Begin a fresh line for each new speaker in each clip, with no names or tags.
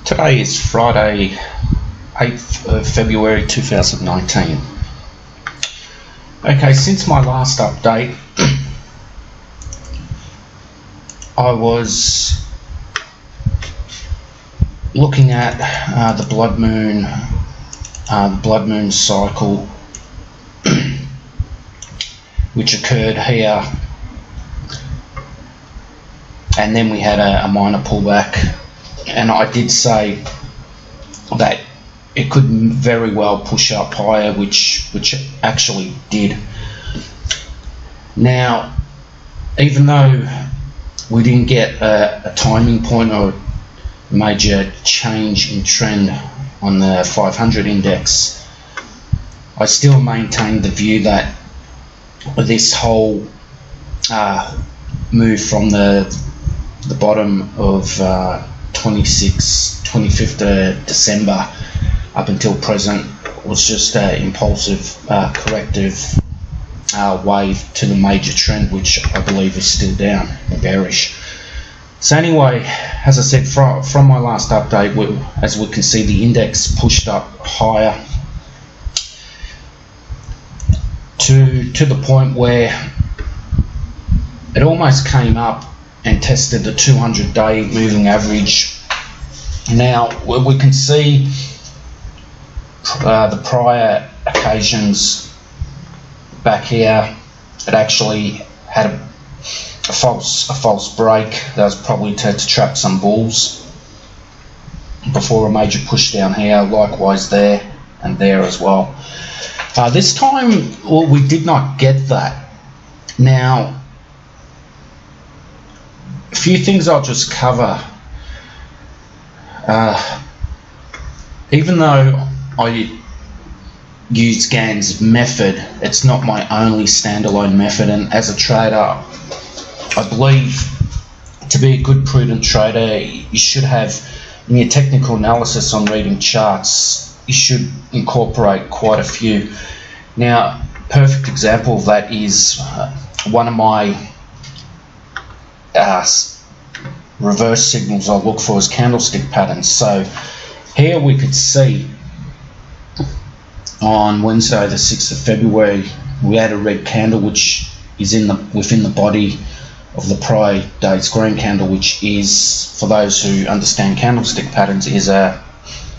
Today is Friday, 8th of February 2019. Okay, since my last update, I was looking at the blood moon cycle which occurred here, and then we had a minor pullback, and I did say that it could very well push up higher, which actually did. Now, even though we didn't get a timing point or a major change in trend on the 500 index, I still maintain the view that this whole move from the bottom of 25th of December up until present was just an impulsive corrective wave to the major trend, which I believe is still down and bearish. So anyway, as I said, from my last update, as we can see, the index pushed up higher to the point where it almost came up and tested the 200-day moving average. Now we can see the prior occasions back here, it actually had a false break that was probably to trap some bulls before a major push down here. Likewise there and there as well. This time, well, we did not get that. Now, a few things I'll just cover. Even though I use Gann's method, it's not my only standalone method, and as a trader, I believe to be a good prudent trader, you should have, in your technical analysis on reading charts, you should incorporate quite a few. Now, perfect example of that is one of my reverse signals I look for is candlestick patterns. So here we could see on Wednesday the 6th of February we had a red candle which is within the body of the prior day's green candle, which is, for those who understand candlestick patterns, is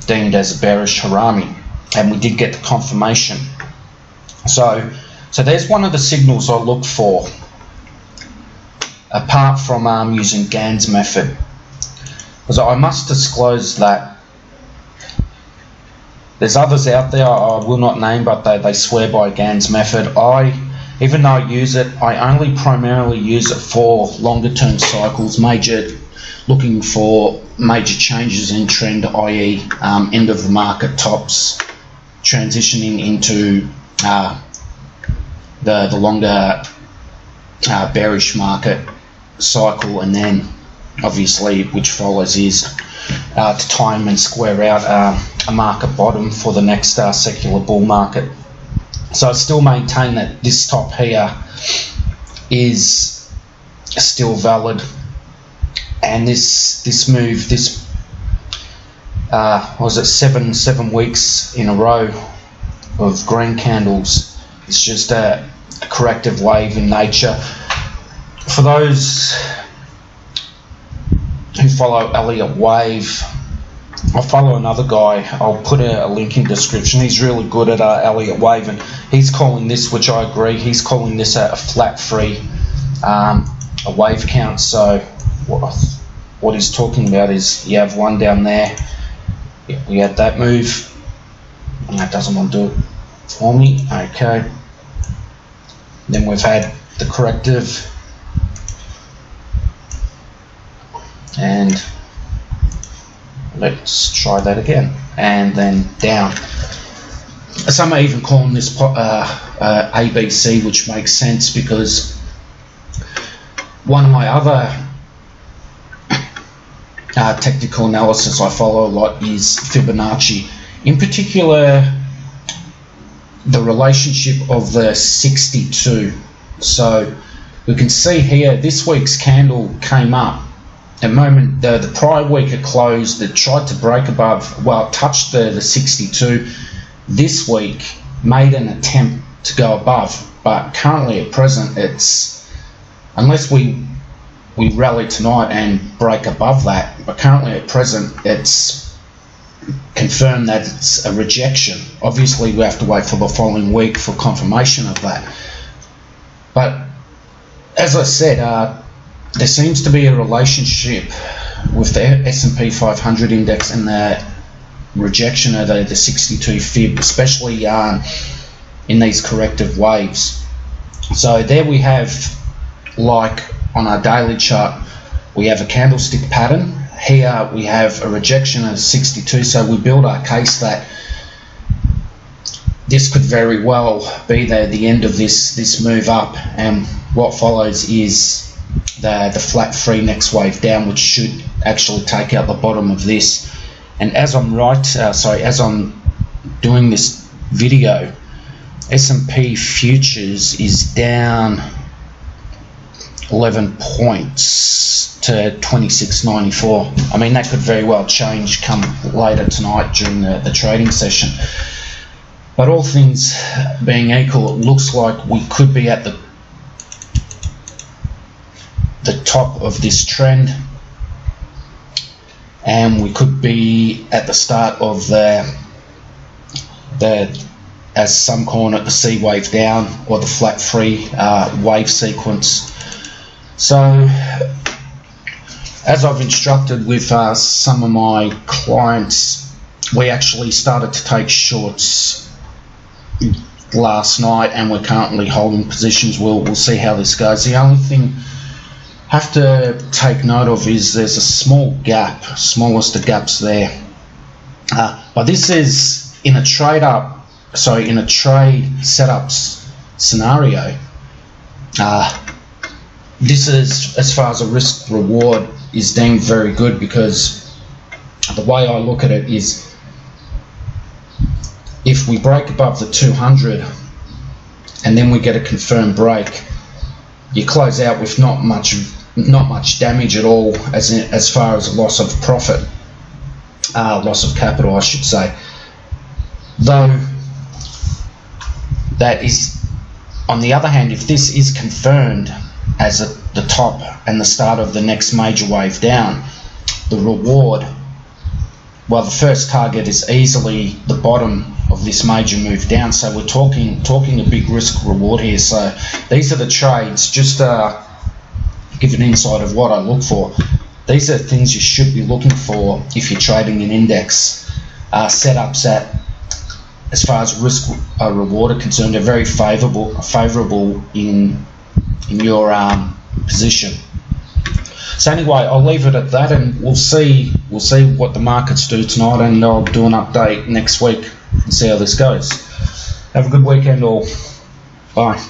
deemed as a bearish harami, and we did get the confirmation. So there's one of the signals I look for, apart from using Gann's method, because I must disclose that there's others out there I will not name, but they swear by Gann's method. Even though I use it, I only primarily use it for longer term cycles, looking for major changes in trend, i.e. end of the market tops, transitioning into the longer bearish market cycle, and then obviously which follows is to time and square out a market bottom for the next secular bull market. So I still maintain that this top here is still valid, and this move, was it seven weeks in a row of green candles, it's just a corrective wave in nature. For those who follow Elliott Wave, I follow another guy, I'll put a link in description. He's really good at Elliott Wave, and he's calling this, which I agree, he's calling this a flat free a wave count. So what he's talking about is you have one down there, we had that move, and that doesn't want to do it for me. Okay, then we've had the corrective, and let's try that again, and then down. Some are even calling this ABC, which makes sense because one of my other technical analysis I follow a lot is Fibonacci. In particular, the relationship of the 62. So we can see here this week's candle came up at the moment, the prior week it closed, it tried to break above, well, it touched the 62. This week made an attempt to go above, but currently at present it's, unless we rally tonight and break above that, but currently at present it's confirmed that it's a rejection. Obviously we have to wait for the following week for confirmation of that. But as I said, there seems to be a relationship with the S&P 500 index and the rejection of the 62 fib, especially in these corrective waves. So there we have, like on our daily chart, we have a candlestick pattern. Here we have a rejection of 62, so we build our case that this could very well be the end of this move up, and what follows is the flat 3 next wave down, which should actually take out the bottom of this. And as I'm doing this video, S&P futures is down 11 points to 26.94. I mean, that could very well change come later tonight during the trading session. But all things being equal, it looks like we could be at the top of this trend, and we could be at the start of the as some call it, the C wave down, or the flat 3 wave sequence. So as I've instructed with some of my clients, we actually started to take shorts last night, and we're currently holding positions. We'll see how this goes. The only thing I have to take note of is there's a small gap, smallest of gaps there. But this is in a trade setup scenario. This is, as far as a risk reward, is deemed very good, because the way I look at it is, if we break above the 200 and then we get a confirmed break, you close out with not much damage at all, as far as a loss of profit, loss of capital, I should say. Though that is, on the other hand, if this is confirmed as the top and the start of the next major wave down, the reward, well, the first target is easily the bottom of this major move down. So we're talking a big risk reward here. So these are the trades, just give an insight of what I look for. These are things you should be looking for if you're trading an index. Setups that, as far as risk reward are concerned, are very favourable in your position. So anyway, I'll leave it at that, and we'll see what the markets do tonight, and I'll do an update next week and see how this goes. Have a good weekend all. Bye.